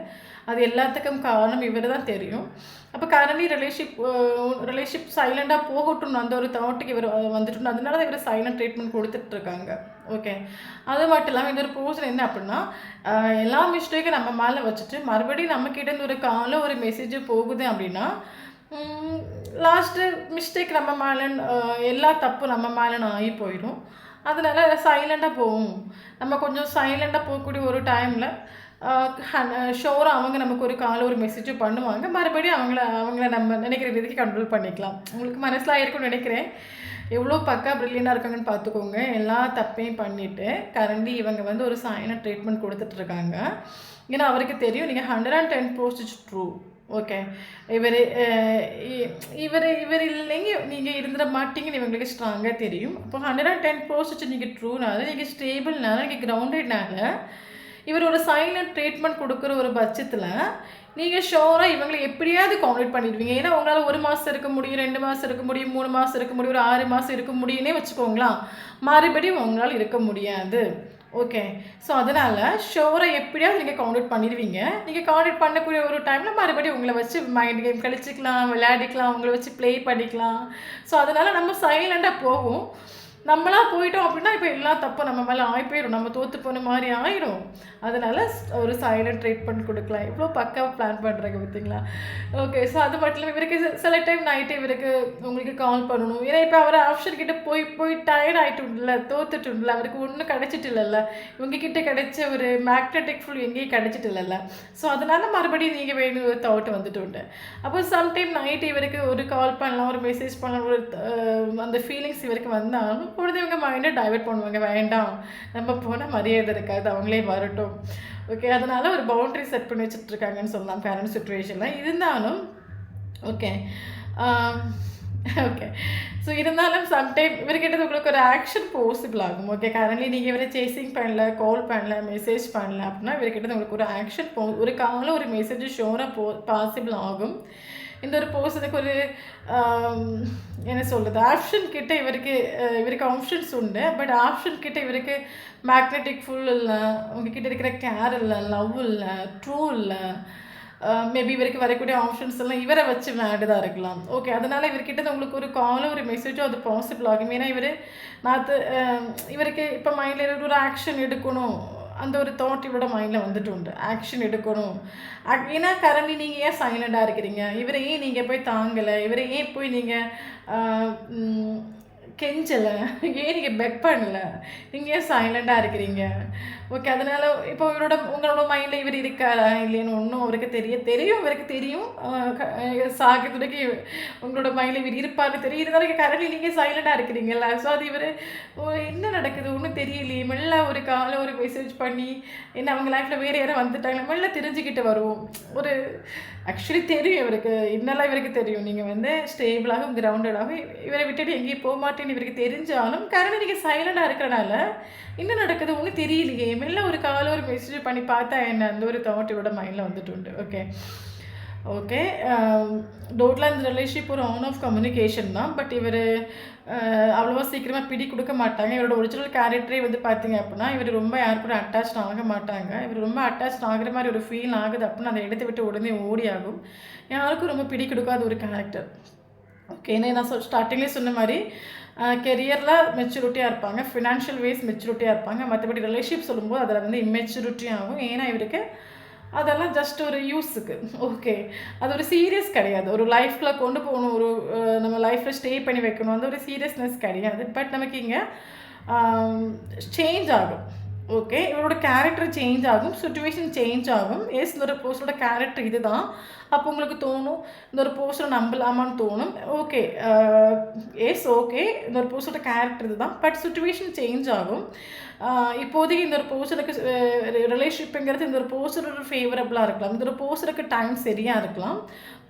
அது எல்லாத்துக்கும் காரணம் இவர் தான் தெரியும். அப்போ கரண்ட்லி ரிலேஷன்ஷிப் சைலண்டாக போகட்டும் அந்த ஒரு தாட்டுக்கு இவர் வந்துட்டு, அதனால தான் இவர் சைலண்ட் ட்ரீட்மெண்ட் கொடுத்துட்ருக்காங்க. ஓகே. அது மட்டும் இல்லாமல் இந்த ஒரு பர்சன் என்ன அப்படின்னா, எல்லா மிஸ்டேக்கும் நம்ம மேலே வச்சுட்டு மறுபடியும் நம்மக்கிட்டேருந்து ஒரு காலம் ஒரு மெசேஜ் போகுது அப்படின்னா, லாஸ்ட்டு மிஸ்டேக் நம்ம மேலே, எல்லா தப்பும் நம்ம மேலே ஆகி போயிடும். அதனால சைலண்டாக போகும். நம்ம கொஞ்சம் சைலண்டாக போகக்கூடிய ஒரு டைமில் ஷோராக அவங்க நமக்கு ஒரு கால் ஒரு மெசேஜும் பண்ணுவாங்க. மறுபடியும் அவங்கள நம்ம நினைக்கிற விதிக்கு கண்ட்ரோல் பண்ணிக்கலாம். உங்களுக்கு மனசில் ஆயிருக்கும்னு நினைக்கிறேன். எவ்வளோ பக்கா ப்ரில்லியண்டாக இருக்காங்கன்னு பார்த்துக்கோங்க. எல்லா தப்பையும் பண்ணிவிட்டு கரண்ட்லி இவங்க வந்து ஒரு சைனாக ட்ரீட்மெண்ட் கொடுத்துட்ருக்காங்க. ஏன்னா அவருக்கு தெரியும் நீங்கள் 110% ட்ரூ. ஓகே. இவர் இல்லைங்க நீங்கள் இருந்துட மாட்டீங்கன்னு இவங்களுக்கு ஸ்ட்ராங்காக தெரியும். அப்போ 110% நீங்கள் ட்ரூனால, நீங்கள் ஸ்டேபிள்னால, நீங்கள் கிரவுண்டட்னால இவர் ஒரு சைலண்ட் ட்ரீட்மெண்ட் கொடுக்குற ஒரு பட்சத்தில் நீங்கள் ஷோராக இவங்களை எப்படியாவது கான்வெர்ட் பண்ணிடுவீங்க. ஏன்னா உங்களால் 1 மாதம் இருக்க முடியும், 2 மாதம் இருக்க முடியும், 3 மாதம் இருக்க முடியும், ஒரு 6 மாதம் இருக்க முடியும்னே வச்சுக்கோங்களா. மறுபடியும் உங்களால் இருக்க முடியாது. ஓகே. ஸோ அதனால் ஷோராக எப்படியாவது நீங்கள் கான்வெர்ட் பண்ணிடுவீங்க. நீங்கள் கான்வெர்ட் பண்ணக்கூடிய ஒரு டைமில் மறுபடியும் உங்களை வச்சு மைண்ட் கேம் கழிச்சிக்கலாம், விளையாடிக்கலாம், உங்களை வச்சு ப்ளே பண்ணிக்கலாம். ஸோ அதனால் நம்ம சைலண்டாக போகும். நம்மளாக போயிட்டோம் அப்படின்னா இப்போ எல்லா தப்பும் நம்ம மேலே ஆகி போயிடும், நம்ம தோற்று போன மாதிரி ஆயிடும். அதனால் ஒரு சைலண்ட் ட்ரீட்மெண்ட் கொடுக்கலாம். இவ்வளோ பக்காவாக பிளான் பண்ணுறாங்க பார்த்தீங்களா. ஓகே. ஸோ அது மட்டும் இல்லாமல் இவருக்கு சில டைம் நைட்டு இவருக்கு உங்களுக்கு கால் பண்ணணும். ஏன்னா இப்போ அவர் ஆப்ஷன் கிட்டே போய் டயர்ட் ஆகிட்டுல, தோத்துட்டுல, அவருக்கு ஒன்றும் கிடைச்சிட்டு இல்லைல்ல. இவங்ககிட்ட கிடைச்ச ஒரு மேக்னெட்டிக் ஃபுல் எங்கேயும் கிடைச்சிட்டு இல்லைல்ல. ஸோ அதனால் மறுபடியும் நீங்கள் வேணும் ஒரு தாட் வந்துட்டு உண்டு. அப்போ சம்டைம் நைட்டு இவருக்கு ஒரு கால் பண்ணலாம், ஒரு மெசேஜ் பண்ணலாம், ஒரு அந்த ஃபீலிங்ஸ் இவருக்கு வந்தாலும் பொழுது இவங்க மைண்டை டைவெர்ட் பண்ணுவாங்க. வேண்டாம், நம்ம போனால் மரியாதை இருக்காது, அவங்களே வரட்டும். ஓகே. அதனால் ஒரு பவுண்டரி செட் பண்ணி வச்சுட்ருக்காங்கன்னு சொல்லலாம் கரண்ட் சுச்சுவேஷனில். இருந்தாலும் ஓகே ஓகே. ஸோ இருந்தாலும் சம்டைம் இவர்கிட்ட உங்களுக்கு ஒரு ஆக்ஷன் பாசிபிள் ஆகும். ஓகே. கரண்ட்லி நீங்கள் இவரை சேசிங் பண்ணல, கால் பண்ணல, மெசேஜ் பண்ணல அப்படின்னா இவர்கிட்ட உங்களுக்கு ஒரு ஆக்ஷன் ஒரு காலம் ஒரு மெசேஜ் ஷோராக பாசிபிள் ஆகும். இந்த ஒரு பர்சனுக்கு ஒரு என்ன சொல்கிறது, ஆப்ஷன் கிட்ட இவருக்கு ஆப்ஷன்ஸ் உண்டு. பட் ஆப்ஷன் கிட்ட இவருக்கு மேக்னெட்டிக் ஃபுல் இல்லை, உங்ககிட்ட இருக்கிற கேர் இல்லை, லவ் இல்லை, ட்ரூ இல்லை. மேபி இவருக்கு வரக்கூடிய ஆப்ஷன்ஸ் எல்லாம் இவரை வச்சு வேண்டுதான் இருக்கலாம். ஓகே. அதனால் இவர்கிட்ட உங்களுக்கு ஒரு காலோ ஒரு மெசேஜோ அது பாசிபிள் ஆகும். ஏன்னா இவருக்கு இப்போ மைண்டில் ஒரு ஆக்ஷன் எடுக்கணும், அந்த ஒரு தாட் இவரோட மைண்டில் வந்துட்டு உண்டு. ஆக்ஷன் எடுக்கணும். ஏன்னா கரண்ட்லி நீங்கள் ஏன் சைலண்டாக இருக்கிறீங்க, இவரை ஏன் நீங்கள் போய் தாங்கலை, இவரை ஏன் போய் நீங்கள் கெஞ்சலை, ஏன் நீங்கள் பெக் பண்ணலை, நீங்கள் ஏன் சைலண்டாக இருக்கிறீங்க. ஓகே. அதனால் இப்போ உங்களோட மைண்டில் இவர் இருக்காரா இல்லைன்னு ஒன்றும் அவருக்கு தெரியும். இவருக்கு தெரியும் சாகத்துடைக்கு உங்களோட மைண்டில் இவர் இருப்பாரு தெரியும். இருந்தாலும் கரண்ட்லி நீங்கள் சைலண்டாக இருக்கிறீங்கல்ல. ஸோ அது இவர் என்ன நடக்குது ஒன்றும் தெரியலையே, மெல்ல ஒரு காலை ஒரு மெசேஜ் பண்ணி என்ன அவங்க லைஃப்பில் வேறு யாரும் வந்துட்டாங்களே மெல்ல தெரிஞ்சுக்கிட்டு வருவோம். ஒரு ஆக்சுவலி தெரியும் இவருக்கு, இன்னெல்லாம் இவருக்கு தெரியும் நீங்கள் ஸ்டேபிளாகவும் கிரவுண்டடாகவும் இவரை விட்டுட்டு எங்கேயும் போக மாட்டேன்னு இவருக்கு தெரிஞ்சாலும் கரண்ட் நீங்கள் சைலண்டாக இருக்கிறனால என்ன நடக்குது ஒன்றும் தெரியலையே, மெல்ல ஒரு காலை ஒரு மெசேஜ் பண்ணி பார்த்தா என்ன, அந்த ஒரு தாட் இவரோட மைண்டில் வந்துட்டு உண்டு. ஓகே. ஓகே. டோட்டலாக இந்த ரிலேஷன்ஷிப் ஒரு ஆன் ஆஃப் கம்யூனிகேஷன் தான். பட் இவர் அவ்வளோவா சீக்கிரமாக பிடி கொடுக்க மாட்டாங்க. இவரோட ஒரிஜினல் கேரக்டரே பார்த்தீங்க அப்படின்னா இவர் ரொம்ப யார் கூட அட்டாச் ஆக மாட்டாங்க. இவர் ரொம்ப அட்டாச் ஆகிற மாதிரி ஒரு ஃபீல் ஆகுது அப்படின்னா அதை எடுத்து விட்டு உடனே ஓடி ஆகும். யாருக்கும் ரொம்ப பிடி கொடுக்காத ஒரு கேரக்டர். ஓகே. ஏன்னா நான் ஸ்டார்டிங்லேயே சொன்ன மாதிரி கெரியரில் மெச்சூரிட்டியாக இருப்பாங்க, ஃபினான்ஷியல் வைஸ் மெச்சூரிட்டியாக இருப்பாங்க. மற்றபடி ரிலேஷன்ஷிப் சொல்லும்போது அதில் இம்மெச்சூரிட்டி ஆகும். ஏன்னா இவருக்கு அதெல்லாம் ஜஸ்ட் ஒரு யூஸுக்கு. ஓகே. அது ஒரு சீரியஸ் கிடையாது. ஒரு லைஃப்பில் கொண்டு போகணும், ஒரு நம்ம லைஃப்பில் ஸ்டே பண்ணி வைக்கணும், அந்த ஒரு சீரியஸ்னஸ் கிடையாது. பட் நமக்கு இங்கே சேஞ்ச் ஆகும். ஓகே. இவரோட கேரக்டர் சேஞ்ச் ஆகும், சுச்சுவேஷன் சேஞ்ச் ஆகும். இந்த ஒரு பர்சனோட கேரக்டர் இது தான். அப்போ உங்களுக்கு தோணும் இந்த ஒரு பர்சனை நம்பலாமான்னு தோணும். ஓகே. ஓகே. இந்த ஒரு பர்சனோட கேரக்டர் இது தான். பட் சுச்சுவேஷன் சேஞ்ச் ஆகும். இப்போதைக்கு இந்த ஒரு பர்சனுக்கு ரிலேஷன்ஷிப்புங்கிறது இந்த ஒரு பர்சனோட ஃபேவரபுளாக இருக்கலாம், இந்த ஒரு பர்சனுக்கு டைம் சரியாக இருக்கலாம்.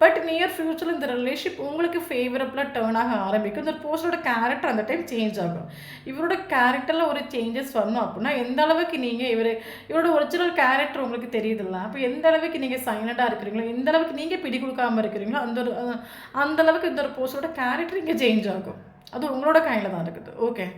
பட் நியர் ஃப்யூச்சரில் இந்த ரிலேஷன்ஷிப் உங்களுக்கு ஃபேவரபுளாக டேர்ன் ஆக ஆரம்பிக்கும். இந்த ஒரு பர்சனோட கேரக்டர் அந்த டைம் சேஞ்ச் ஆகும். இவரோட கேரக்டரில் ஒரு சேஞ்சஸ் வரணும் அப்படின்னா எந்த அளவுக்கு நீங்கள் இவரோட ஒரிஜினல் கேரக்டர் உங்களுக்கு தெரியுதுல்ல, அப்போ எந்த அளவுக்கு நீங்கள் சைலண்டாக இருக்கிறீங்களோ, எந்த அளவுக்கு நீங்கள் பிடி கொடுக்காமல் இருக்கிறீங்களோ அந்த அளவுக்கு இந்த ஒரு பர்சனோட கேரக்டர் இங்கே சேஞ்ச் ஆகும். அது உங்களோட கையில் தான் இருக்குது. ஓகே.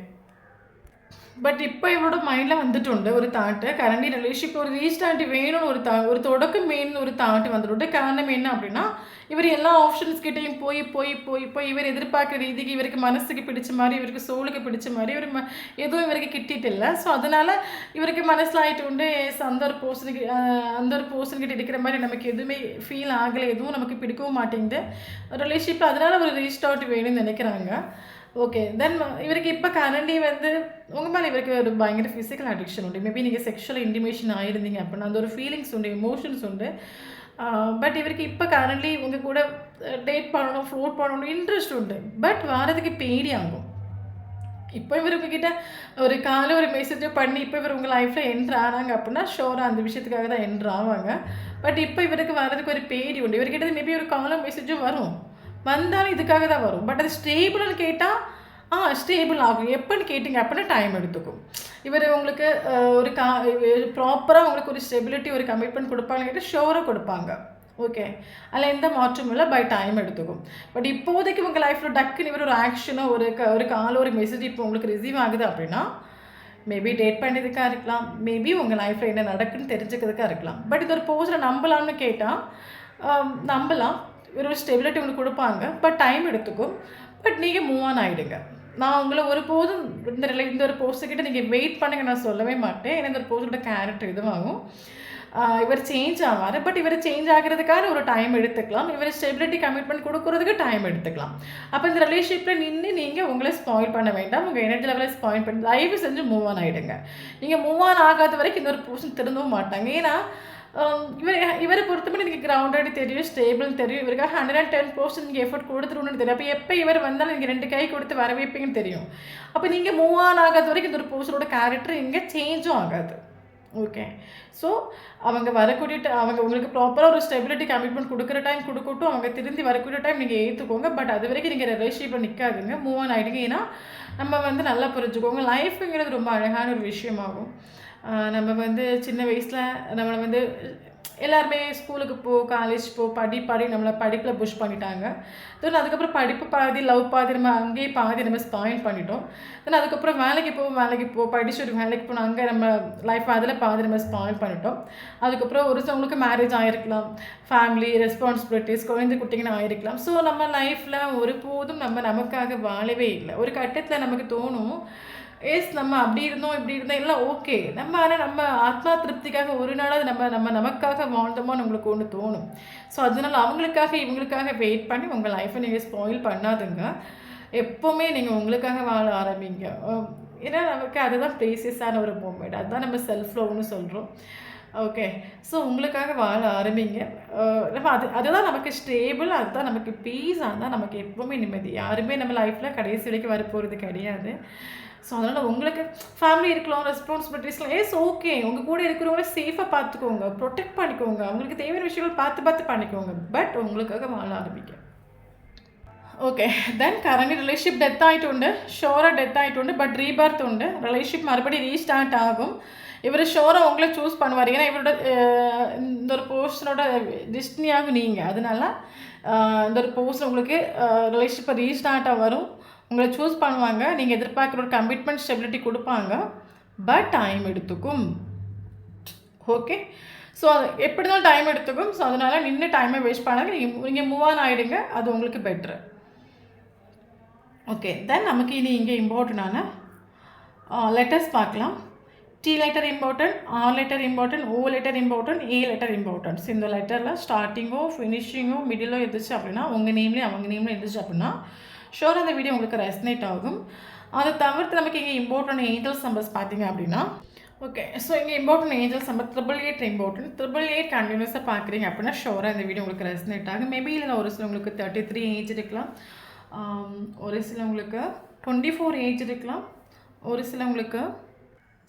பட் இப்போ இவரோட மைண்டில் வந்துட்டு ஒரு தாட்டு கரண்டி ரிலேஷன்ஷிப் ஒரு ரீஸ்டார்ட் வேணும்னு ஒரு தொடக்கம் வேணும்னு ஒரு தாட்டு வந்துட்டு. காரணம் என்ன அப்படின்னா இவர் எல்லா ஆப்ஷன்ஸ் கிட்டையும் போய் போய் போய் போய் இவர் எதிர்பார்க்குற ரீதிக்கு இவருக்கு மனசுக்கு பிடிச்ச மாதிரி, இவருக்கு சோலுக்கு பிடிச்ச மாதிரி எதுவும் இவருக்கு கிட்டிட்டு இல்லை. ஸோ அதனால் இவருக்கு மனசில் ஆகிட்டு உண்டு அந்த ஒரு பர்சன்கிட்ட இருக்கிற மாதிரி நமக்கு எதுவுமே ஃபீல் ஆகலை, எதுவும் நமக்கு பிடிக்கவும் மாட்டேங்குது ரிலேஷன்ஷிப்பில். அதனால் ஒரு ரீஸ்டார்ட் வேணும்னு நினைக்கிறாங்க. ஓகே. தென் இவருக்கு இப்போ கரண்ட்லி உங்கள் மேலே இவருக்கு ஒரு பயங்கர ஃபிசிக்கல் அடிக்ஷன் உண்டு. மேபி நீங்கள் செக்ஷுவல் இன்டிமேஷன் ஆகிருந்தீங்க அப்படின்னா அந்த ஒரு ஃபீலிங்ஸ் உண்டு, எமோஷன்ஸ் உண்டு. பட் இவருக்கு இப்போ கரண்ட்லி உங்கள் கூட டேட் பண்ணணும், ஃப்ளோட் பண்ணணும் இன்ட்ரெஸ்ட் உண்டு. பட் வாரதுக்கு பேடி ஆகும். இப்போ இவர் உங்ககிட்ட ஒரு காலை ஒரு மெசேஜோ பண்ணி இப்போ இவர் உங்கள் லைஃப்பில் என்ட்ரு ஆனாங்க அப்படின்னா ஷோராக அந்த விஷயத்துக்காக தான் என்ட்ரு ஆவாங்க. பட் இப்போ இவருக்கு வர்றதுக்கு ஒரு பேடி உண்டு. இவர்கிட்ட மேபி ஒரு காலை மெசேஜும் வந்தாலும் இதுக்காக தான் வரும். பட் அது ஸ்டேபிள்னு கேட்டால் ஸ்டேபிள் ஆகும். எப்போன்னு கேட்டிங்க அப்படின்னா டைம் எடுத்துக்கும். இவர் உங்களுக்கு ஒரு ப்ராப்பராக உங்களுக்கு ஒரு ஸ்டெபிலிட்டி ஒரு கமிட்மெண்ட் கொடுப்பாங்க கேட்டால் ஷோராக கொடுப்பாங்க. ஓகே. அதில் எந்த மாற்றமும் இல்லை, பை டைம் எடுத்துக்கும். பட் இப்போதைக்கு உங்கள் லைஃப்பில் டக்குன்னு இவர் ஒரு ஆக்ஷனோ ஒரு கால் ஒரு மெசேஜ் இப்போ உங்களுக்கு ரிசீவ் ஆகுது அப்படின்னா மேபி டேட் பண்ணதுக்காக இருக்கலாம், மேபி உங்கள் லைஃப்பில் என்ன நடக்குன்னு தெரிஞ்சுக்கிறதுக்காக இருக்கலாம். பட் இது ஒரு போஸ்டரை நம்பலாம்னு கேட்டால் நம்பலாம். ஒரு ஸ்டெபிலிட்டி உங்களுக்கு கொடுப்பாங்க, பட் டைம் எடுத்துக்கும். பட் நீங்கள் மூவ் ஆன் ஆகிடுங்க. நான் உங்களை ஒருபோதும் இந்த ஒரு போஸ்ட்டுக்கிட்ட நீங்கள் வெயிட் பண்ணுங்க நான் சொல்லவே மாட்டேன். ஏன்னா இந்த ஒரு போஸ்டோட கேரக்டர் இதுவாகும். இவர் சேஞ்ச் ஆவார். பட் இவர் சேஞ்ச் ஆகிறதுக்கான ஒரு டைம் எடுத்துக்கலாம். இவர் ஸ்டெபிலிட்டி கமிட்மெண்ட் கொடுக்குறதுக்கு டைம் எடுத்துக்கலாம். அப்போ இந்த ரிலேஷன்ஷிப்பில் நின்று நீங்கள் உங்களை ஸ்பாயில் பண்ண வேண்டாம், உங்கள் எனர்ஜி லெவலை ஸ்பாயில் பண்ணி தயவு செஞ்சு மூவ் ஆன் ஆகிடுங்க. நீங்கள் மூவ் ஆன் ஆகாத வரைக்கும் இந்த ஒரு பர்சன் திரும்பவும் மாட்டாங்க. ஏன்னா இவரை பொறுத்தமட்டி எனக்கு கிரவுண்டட் தெரியும், ஸ்டேபிள் தெரியும். இவருக்காக 110% நீங்கள் எஃபர்ட் கொடுத்துருன்னு தெரியும். அப்போ எப்போ இவர் வந்தாலும் நீங்கள் 2 கை கொடுத்து வரவேற்பீங்கன்னு தெரியும். அப்போ நீங்கள் மூவ் ஆன் ஆகாத வரைக்கும் இந்த ஒரு பர்சனோட கேரக்டர் இங்கே சேஞ்சும் ஆகாது. ஓகே. ஸோ அவங்க வரக்கூடிய அவங்க உங்களுக்கு ப்ராப்பரா ஒரு ஸ்டெபிலிட்டி கமிட்மெண்ட் குடுக்குற டைம் குடுக்கட்டும். அவங்க திருந்தி வரக்கூடிய டைம் நீங்க ஏத்துக்கோங்க. பட் அதுவரைக்கும் நீங்க ரிலேஷன்ஷிப்ல நிக்காதீங்க. மூவ் ஆன் ஆயிடுங்க. ஏன்னா, நம்ம வந்து நல்லா புரிஞ்சுக்கோங்க. லைஃப்ங்கிறது ரொம்ப அழகான ஒரு விஷயமாகும். நம்ம வந்து சின்ன வயசுல நம்மள வந்து எல்லாருமே ஸ்கூலுக்கு போ, காலேஜ் போ, படி நம்மள படிப்புல புஷ் பண்ணிட்டாங்க. தென் அதுக்கப்புறம் படிப்பு பாதி, லவ் பாதி நம்ம அங்கேயே பாதி நம்ம ஸ்பாயில் பண்ணிட்டோம். தென் அதுக்கப்புறம் வேலைக்கு போ, படிச்சு ஒரு வேலைக்கு போணும். அங்க நம்ம லைஃப் அதில பாதி நம்ம ஸ்பாயில் பண்ணிட்டோம். அதுக்கப்புறம் ஒரு சிலவங்களுக்கு மேரேஜ் ஆயிருக்கலாம். ஃபேமிலி ரெஸ்பான்சிபிலிட்டீஸ், குழந்தை குட்டிங்கன்னு ஆயிருக்கலாம். ஸோ நம்ம லைஃப்ல ஒருபோதும் நம்ம நமக்காக வாழவே இல்ல. ஒரு கட்டத்தில நமக்கு தோணும், நம்ம அப்படி இருந்தோம், இப்படி இருந்தோம் எல்லாம் ஓகே. ஆனா நம்ம ஆத்மா திருப்திக்காக ஒரு நாளாவது நமக்காக வாழ்ந்தோமான்னு உங்களுக்கு ஒண்ணு தோணும். ஸோ அதனால அவங்களுக்காக, இவங்களுக்காக வெயிட் பண்ணி உங்க லைஃப்ப நீங்க ஸ்பாயில் பண்ணாதுங்க. எப்பவுமே நீங்க உங்களுக்காக வாழ ஆரம்பிங்க. ஏன்னா நமக்கு அதுதான் ப்ரீசியஸான ஒரு மூமெண்ட். அதுதான் நம்ம செல்ஃப் லவ்னு சொல்றோம். ஓகே. ஸோ உங்களுக்காக வாழ ஆரம்பிங்க. நம்ம அதுதான் நமக்கு ஸ்டேபிள், அதுதான் நமக்கு பீஸ், அதுதான் நமக்கு எப்பவுமே நிம்மதி. யாருமே நம்ம லைஃப்ல கடைசி வரைக்கும் வரப்போறது கிடையாது. ஸோ அதனால் உங்களுக்கு ஃபேமிலி இருக்கலாம், ரெஸ்பான்சிபிலிட்டிஸ்லாம் ஓகே. உங்கள் கூட இருக்கிறவங்கள சேஃபாக பார்த்துக்கோங்க, ப்ரொடெக்ட் பண்ணிக்கோங்க. அவங்களுக்கு தேவையான விஷயங்கள் பார்த்து பண்ணிக்கோங்க. பட் உங்களுக்காக வாழ ஆரம்பிக்க. Okay. Then current relationship death ஆயிട്ടുണ്ട്. ஷோரா டெத் ஆயிട്ടുണ്ട്. பட் ரீபர்த் உண்டு. ரிலேஷன்ஷிப் மறுபடியும் ரீஸ்டார்ட் ஆகும். இவர் ஷோரா உங்களை சூஸ் பண்ணுவார். ஏன்னா இவரோட இந்த ஒரு போர்ஷனோட டெஸ்டினியாகும் நீங்கள். அதனால இந்த ஒரு போர்ஷன் உங்களுக்கு ரிலேஷன்ஷிப்பை ரீஸ்டார்ட்டாக வரும். உங்களை சூஸ் பண்ணுவாங்க. நீங்கள் எதிர்பார்க்குற ஒரு கமிட்மெண்ட் ஸ்டெபிலிட்டி கொடுப்பாங்க. பட் டைம் எடுத்துக்கும். ஓகே. ஸோ அது எப்படி தான் டைம் எடுத்துக்கும். ஸோ அதனால் நின்று டைமை வேஸ்ட் பண்ணாங்க. நீங்கள் மூவ் ஆன் ஆகிடுங்க. அது உங்களுக்கு பெட்ரு. ஓகே. தென் நமக்கு இனி இங்கே இம்பார்ட்டண்டான லெட்டர்ஸ் பார்க்கலாம். T letter important, R letter important, O letter important, A letter importants. இந்த லெட்டரில் ஸ்டார்டிங்கோ ஃபினிஷிங்கோ மிடிலோ இருந்துச்சு அப்படின்னா, உங்கள் நேம்லேயும் அவங்க நேம்லேயும் இருந்துச்சு அப்படின்னா ஷோராக அந்த வீடியோ உங்களுக்கு ரெசனேட் ஆகும். அதை தவிர்த்து நமக்கு இங்கே இம்பார்ட்டன்ட் ஏஞ்சல்ஸ் நம்பர்ஸ் பார்த்தீங்க அப்படின்னா, ஓகே. ஸோ இங்கே இம்பார்ட்டன்ட் ஏஞ்சல்ஸ் நம்பர் 888 இம்பார்ட்டன்ட். 888 கண்டினியூஸாக பார்க்குறீங்க அப்படின்னா ஷோராக இந்த வீடியோ உங்களுக்கு ரெசனேட் ஆகும். மேபி இல்லை ஒரு சிலவங்களுக்கு 33 ஏஜ் இருக்கலாம், ஒரு சிலவங்களுக்கு 24 ஏஜ் இருக்கலாம், ஒரு சிலவங்களுக்கு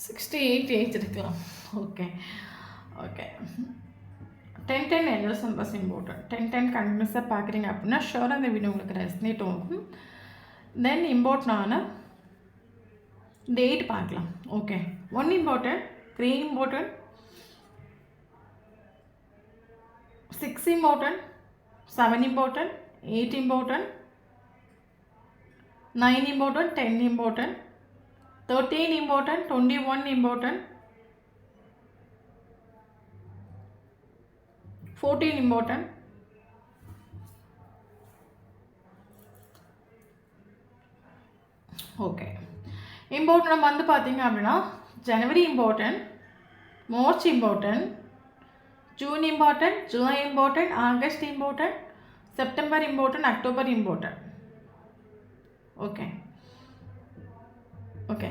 68 ஏஜ் இருக்கலாம். Okay. Okay. 1010 angels numbers important. 1010 கண்டினியூஸாக பார்க்குறீங்க அப்படின்னா ஷோராக இந்த வீடியோ உங்களுக்கு ரெசனேட் ஆகும். தென் இம்பார்ட்டண்டான டேட் பார்க்கலாம். Okay. 1 important, 3 important, 6 important, 7 important, 8 important, 9 important, 10 important, 13 important, 21 important, 14 important, okay. Important வந்து பார்த்தீங்க அப்படின்னா January important, March important, June important, July important, August important, September important, October important. Okay. Okay.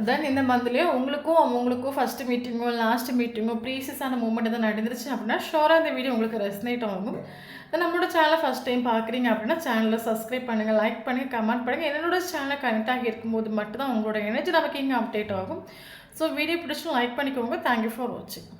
Then இந்த மந்த்லேயும் உங்களுக்கும் அவங்களுக்கும் first மீட்டிங்கோ last மீட்டிங்கோ ப்ரீசியஸான மூமெண்ட் எதாவது நடந்துருச்சு அப்படின்னா ஷோராக இந்த வீடியோ உங்களுக்கு ரெசனேட் ஆகும். நம்மளோட சேனலை ஃபஸ்ட் டைம் பார்க்குறீங்க அப்படின்னா சேனலில் சப்ஸ்கிரைப் பண்ணுங்கள், லைக் பண்ணுங்கள், கமெண்ட் பண்ணுங்கள். என்னோட சேனலை கனெக்ட் ஆகி இருக்கும்போது மட்டும்தான் உங்களோட எனர்ஜி நமக்கு இங்கே அப்டேட் ஆகும். ஸோ வீடியோ பிடிச்சும் லைக் பண்ணிக்கோங்க. தேங்க்யூ ஃபார் வாட்சிங்.